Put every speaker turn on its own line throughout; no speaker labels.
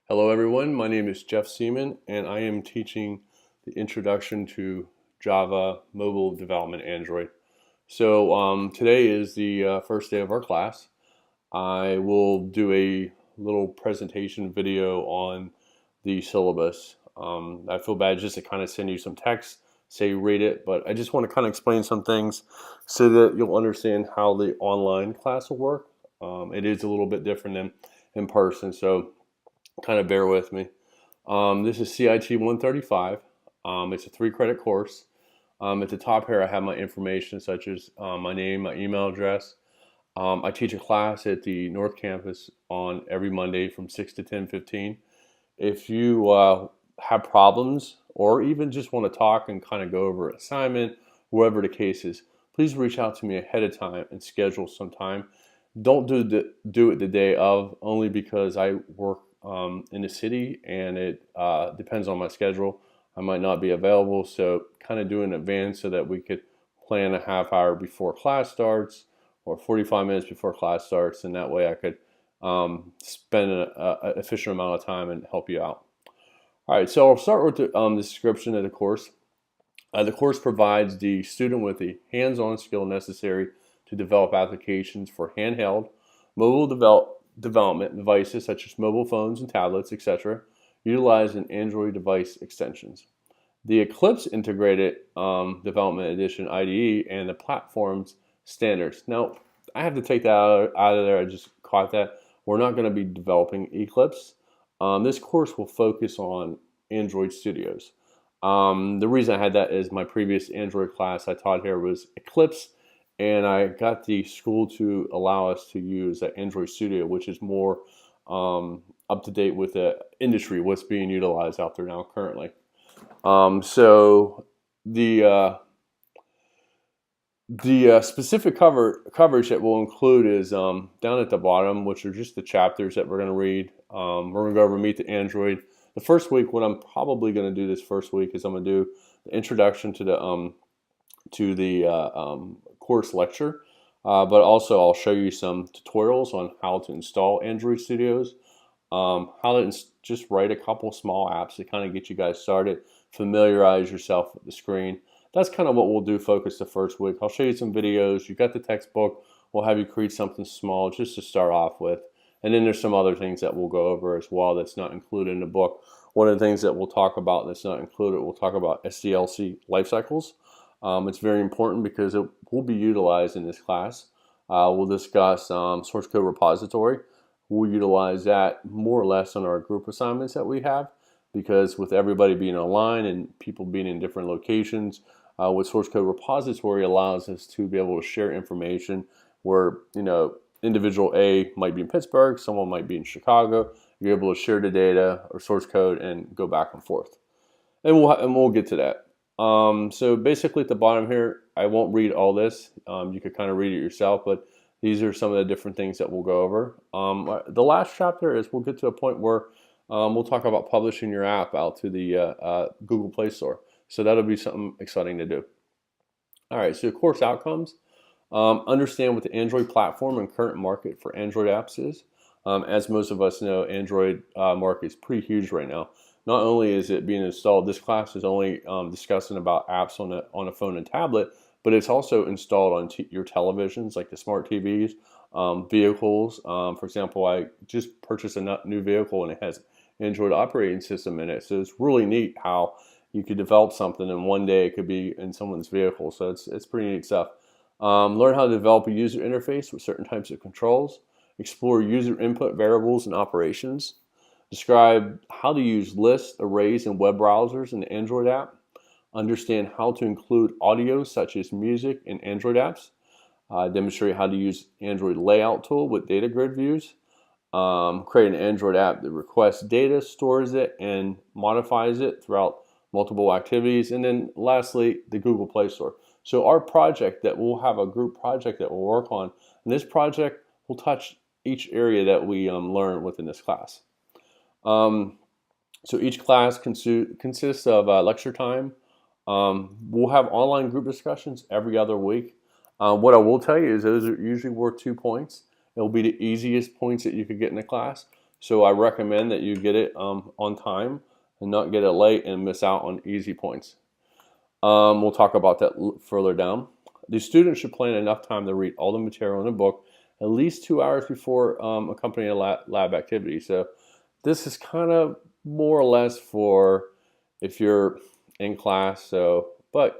Hello everyone, my name is Jeff Seaman and I am teaching the Introduction to Java Mobile Development Android. Today is the first day of our class. I will do a little presentation video on the syllabus. I feel bad just to kind of send you some text, say read it, but I just want to kind of explain some things so that you'll understand how the online class will work. It is a little bit different than in person, so kind of bear with me. This is CIT135. It's a 3-credit course. At the top here I have my information such as my name, my email address. I teach a class at the North Campus on every Monday from 6 to 10:15. If you have problems or even just want to talk and kind of go over an assignment, whatever the case is, please reach out to me ahead of time and schedule some time. Don't do it the day of, only because I work in the city and it depends on my schedule. I might not be available, so kind of do it in advance so that we could plan a half hour before class starts or 45 minutes before class starts, and that way I could spend an efficient amount of time and help you out. All right, so I'll start with the description of the course. The course provides the student with the hands-on skill necessary to develop applications for handheld, mobile development devices such as mobile phones and tablets, etc., utilizing Android device extensions. The Eclipse Integrated Development Edition IDE and the platform's standards. Now, I have to take that out of there. I just caught that. We're not going to be developing Eclipse. This course will focus on Android Studios. The reason I had that is my previous Android class I taught here was Eclipse, and I got the school to allow us to use Android Studio, which is more up to date with the industry, what's being utilized out there now currently. So the specific coverage that we'll include is down at the bottom, which are just the chapters that we're going to read. We're going to go over Meet the Android. The first week, what I'm probably going to do this first week is I'm going to do the introduction to the course lecture, but also I'll show you some tutorials on how to install Android Studios, how to just write a couple small apps to kind of get you guys started, familiarize yourself with the screen. That's kind of what we'll do focus the first week. I'll show you some videos. You got the textbook. We'll have you create something small just to start off with. And then there's some other things that we'll go over as well that's not included in the book. One of the things that we'll talk about that's not included, we'll talk about SDLC life cycles. It's very important because it will be utilized in this class. We'll discuss source code repository. We'll utilize that more or less on our group assignments that we have, because with everybody being online and people being in different locations, what source code repository allows us to be able to share information where, individual A might be in Pittsburgh, someone might be in Chicago. You're able to share the data or source code and go back and forth. And we'll get to that. So basically at the bottom here, I won't read all this. You could kind of read it yourself, but these are some of the different things that we'll go over. The last chapter is we'll get to a point where we'll talk about publishing your app out to the Google Play Store. So that'll be something exciting to do. All right, so course outcomes. Understand what the Android platform and current market for Android apps is. As most of us know, Android market is pretty huge right now. Not only is it being installed, this class is only discussing about apps on a phone and tablet, but it's also installed on your televisions, like the smart TVs, vehicles. For example, I just purchased a new vehicle and it has Android operating system in it. So it's really neat how you could develop something and one day it could be in someone's vehicle. So it's pretty neat stuff. Learn how to develop a user interface with certain types of controls. Explore user input variables and operations. Describe how to use lists, arrays, and web browsers in the Android app. Understand how to include audio such as music in Android apps. Demonstrate how to use Android layout tool with data grid views. Create an Android app that requests data, stores it, and modifies it throughout multiple activities. And then lastly, the Google Play Store. So our project that we'll have a group project that we'll work on, and this project will touch each area that we learn within this class. So each class consists of lecture time. We'll have online group discussions every other week. What I will tell you is those are usually worth 2 points. It'll be the easiest points that you could get in the class. So I recommend that you get it on time and not get it late and miss out on easy points. We'll talk about that further down. The student should plan enough time to read all the material in the book at least 2 hours before accompanying a lab activity. So this is kind of more or less for if you're in class. So, but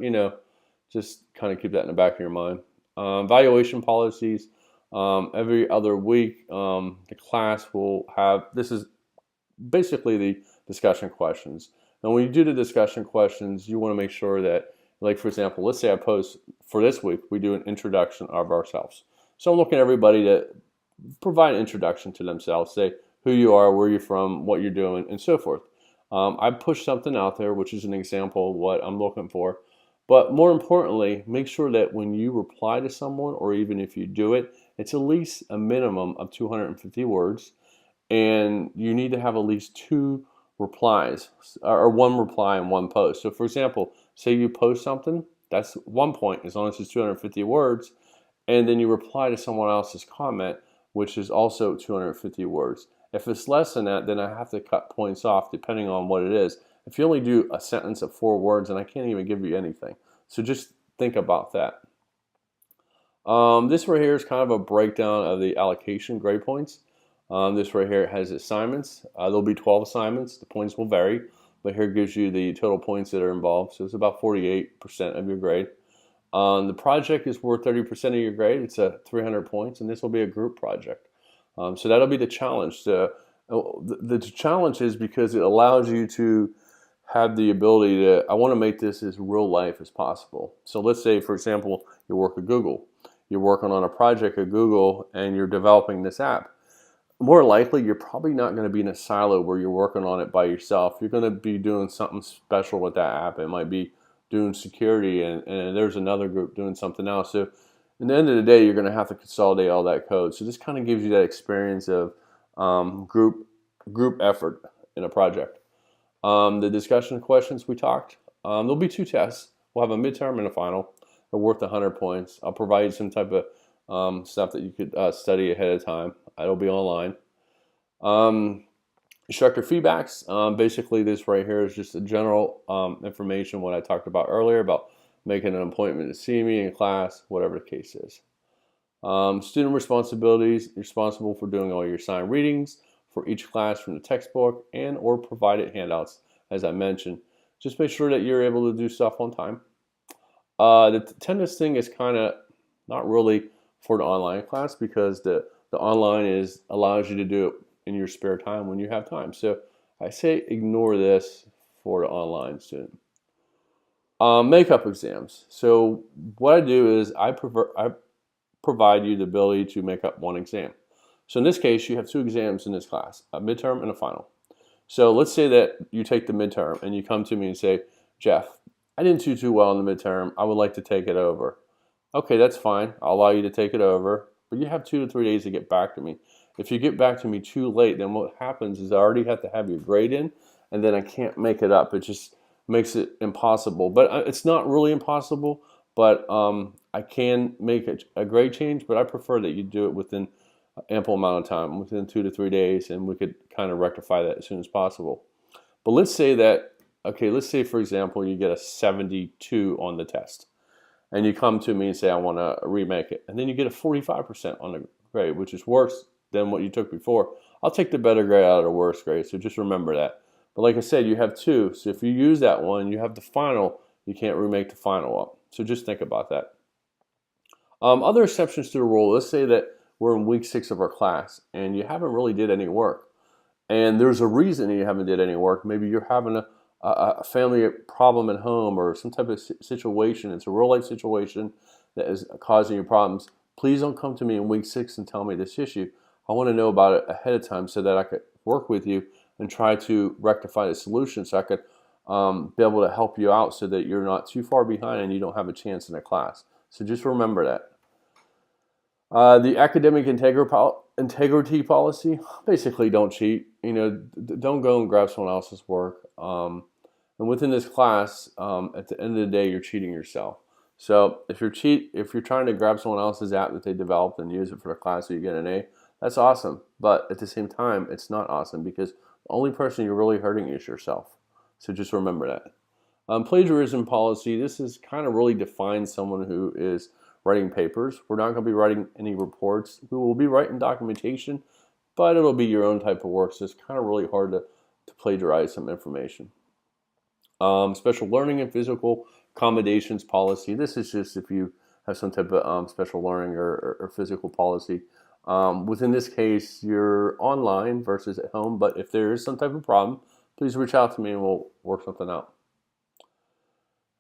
just kind of keep that in the back of your mind. Evaluation policies. Every other week, the class will have, this is basically the discussion questions. Now, when you do the discussion questions, you want to make sure that, like, for example, let's say I post for this week, we do an introduction of ourselves. So I'm looking at everybody to provide an introduction to themselves, say who you are, where you're from, what you're doing, and so forth. I push something out there, which is an example of what I'm looking for. But more importantly, make sure that when you reply to someone, or even if you do it, it's at least a minimum of 250 words. And you need to have at least 2 replies, or 1 reply and 1 post. So for example, say you post something, that's 1 point, as long as it's 250 words, and then you reply to someone else's comment, which is also 250 words. If it's less than that, then I have to cut points off depending on what it is. If you only do a sentence of 4 words, then I can't even give you anything. So just think about that. This right here is kind of a breakdown of the allocation grade points. This right here has assignments. There'll be 12 assignments. The points will vary, but here gives you the total points that are involved. So it's about 48% of your grade. The project is worth 30% of your grade. It's 300 points, and this will be a group project. So that'll be the challenge. The challenge is because it allows you to have the ability to, I want to make this as real life as possible. So let's say, for example, you work at Google. You're working on a project at Google, and you're developing this app. More likely, you're probably not going to be in a silo where you're working on it by yourself. You're going to be doing something special with that app. It might be doing security, and there's another group doing something else. So at the end of the day, you're going to have to consolidate all that code. So this kind of gives you that experience of group effort in a project. The discussion questions we talked, there'll be 2 tests. We'll have a midterm and a final. They're worth 100 points. I'll provide you some type of stuff that you could study ahead of time. It'll be online. Instructor feedbacks. Basically, this right here is just a general information, what I talked about earlier about making an appointment to see me in class, whatever the case is. Student responsibilities. You're responsible for doing all your assigned readings for each class from the textbook and or provided handouts, as I mentioned. Just make sure that you're able to do stuff on time. The attendance thing is kind of not really for the online class, because the online allows you to do it in your spare time when you have time. So I say ignore this for the online student. Makeup exams. So what I do is I provide you the ability to make up 1 exam. So in this case, you have 2 exams in this class, a midterm and a final. So let's say that you take the midterm and you come to me and say, Jeff, I didn't do too well in the midterm. I would like to take it over. Okay, that's fine. I'll allow you to take it over, but you have 2 to 3 days to get back to me. If you get back to me too late, then what happens is I already have to have your grade in, and then I can't make it up. It just makes it impossible. But it's not really impossible, but I can make a grade change, but I prefer that you do it within ample amount of time, within 2 to 3 days, and we could kind of rectify that as soon as possible. But let's say that, okay, let's say, for example, you get a 72 on the test, and you come to me and say, I want to remake it, and then you get a 45% on the grade, which is worse than what you took before. I'll take the better grade out of the worst grade, so just remember that. But like I said, you have 2, so if you use that one, you have the final, you can't remake the final up. So just think about that. Other exceptions to the rule, let's say that we're in week 6 of our class, and you haven't really did any work. And there's a reason you haven't did any work. Maybe you're having a family problem at home, or some type of situation. It's a real life situation that is causing you problems. Please don't come to me in week 6 and tell me this issue. I want to know about it ahead of time so that I could work with you and try to rectify the solution, so I could be able to help you out so that you're not too far behind and you don't have a chance in a class. So just remember that. The academic integrity policy, basically don't cheat. Don't go and grab someone else's work. And within this class, at the end of the day, you're cheating yourself. So if you're trying to grab someone else's app that they developed and use it for the class so you get an A, That's awesome. But at the same time, it's not awesome because the only person you're really hurting is yourself. So just remember that. Plagiarism policy, this is kind of really defines someone who is writing papers. We're not going to be writing any reports. We will be writing documentation, but it'll be your own type of work. So it's kind of really hard to plagiarize some information. Special learning and physical accommodations policy. This is just if you have some type of special learning or physical policy. Within this case, you're online versus at home, but if there is some type of problem, please reach out to me and we'll work something out.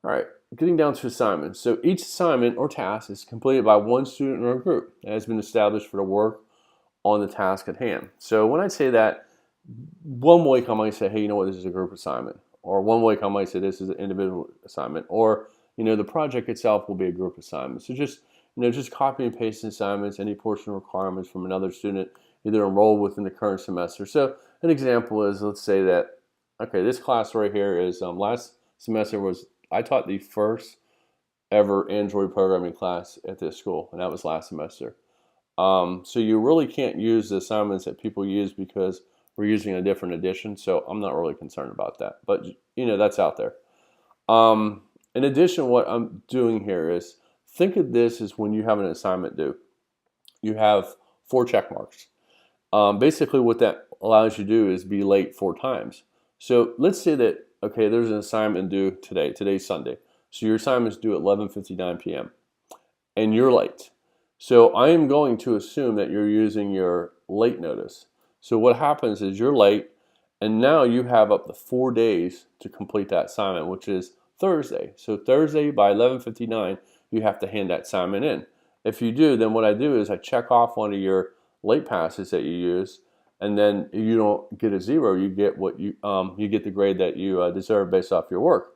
All right, getting down to assignments. So each assignment or task is completed by one student or a group and has been established for the work on the task at hand. So when I say that, one week I might say, hey, you know what, this is a group assignment. Or one week I might say this is an individual assignment. Or, the project itself will be a group assignment. So just copy and paste assignments, any portion requirements from another student either enrolled within the current semester. So an example is, let's say that, okay, this class right here is last semester I taught the first ever Android programming class at this school, and that was last semester. So you really can't use the assignments that people use because we're using a different edition, so I'm not really concerned about that. But, that's out there. In addition, what I'm doing here is, think of this as when you have an assignment due. You have 4 check marks. Basically, what that allows you to do is be late 4 times. So let's say that, okay, there's an assignment due today. Today's Sunday. So your assignment is due at 11:59 p.m. and you're late. So I am going to assume that you're using your late notice. So what happens is you're late, and now you have up to 4 days to complete that assignment, which is Thursday. So Thursday by 11:59, you have to hand that assignment in. If you do, then what I do is I check off one of your late passes that you use, and then you don't get a 0. You get what you get the grade that you deserve based off your work.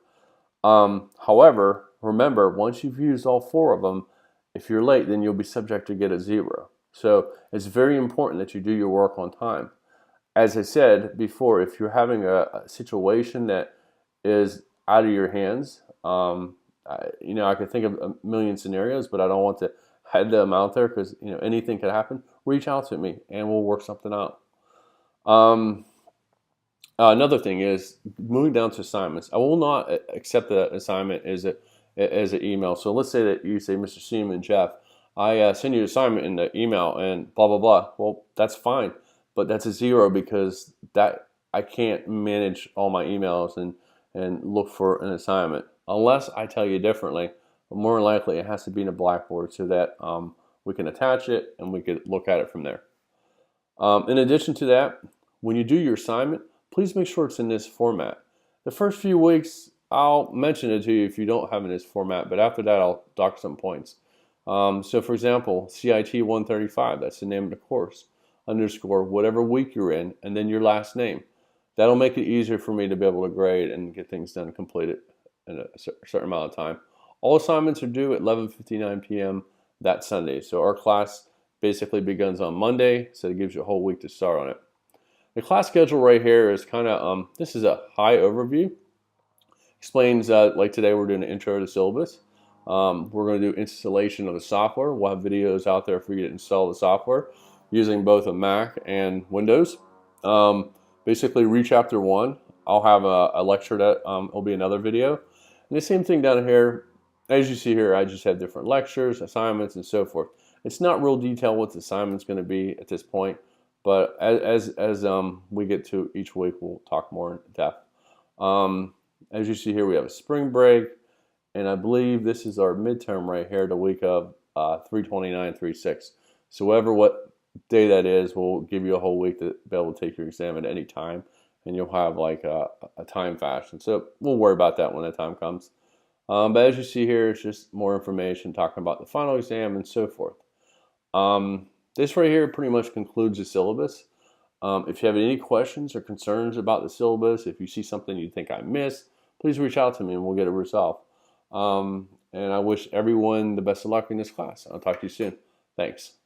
However, remember, once you've used all 4 of them, if you're late, then you'll be subject to get a 0. So it's very important that you do your work on time. As I said before, if you're having a situation that is out of your hands, I can think of a million scenarios, but I don't want to head them out there because anything could happen. Reach out to me and we'll work something out. Another thing is moving down to assignments. I will not accept the assignment as an email. So let's say that you say, Mr. Seaman, Jeff, I send you an assignment in the email and blah, blah, blah. Well, that's fine, but that's a 0 because that I can't manage all my emails and look for an assignment unless I tell you differently. But more than likely, it has to be in a Blackboard so that we can attach it and we can look at it from there. In addition to that, when you do your assignment, please make sure it's in this format. The first few weeks, I'll mention it to you if you don't have it in this format, but after that, I'll dock some points. So for example, CIT135, that's the name of the course, underscore whatever week you're in, and then your last name. That'll make it easier for me to be able to grade and get things done and completed in a certain amount of time. All assignments are due at 11:59 p.m. that Sunday. So our class basically begins on Monday, so it gives you a whole week to start on it. The class schedule right here is kind of, this is a high overview. Explains, like today we're doing an intro to syllabus. We're going to do installation of the software. We'll have videos out there for you to install the software using both a Mac and Windows. Basically, read chapter 1. I'll have a lecture that will be another video. And the same thing down here. As you see here, I just have different lectures, assignments, and so forth. It's not real detail what the assignment's going to be at this point, but as we get to each week, we'll talk more in depth. As you see here, we have a spring break, and I believe this is our midterm right here, the week of 3/29/36. So what day that is, we'll give you a whole week to be able to take your exam at any time, and you'll have like a time fashion. So we'll worry about that when the time comes. But as you see here, it's just more information talking about the final exam and so forth. This right here pretty much concludes the syllabus. If you have any questions or concerns about the syllabus, if you see something you think I missed, please reach out to me and we'll get it resolved. And I wish everyone the best of luck in this class. I'll talk to you soon. Thanks.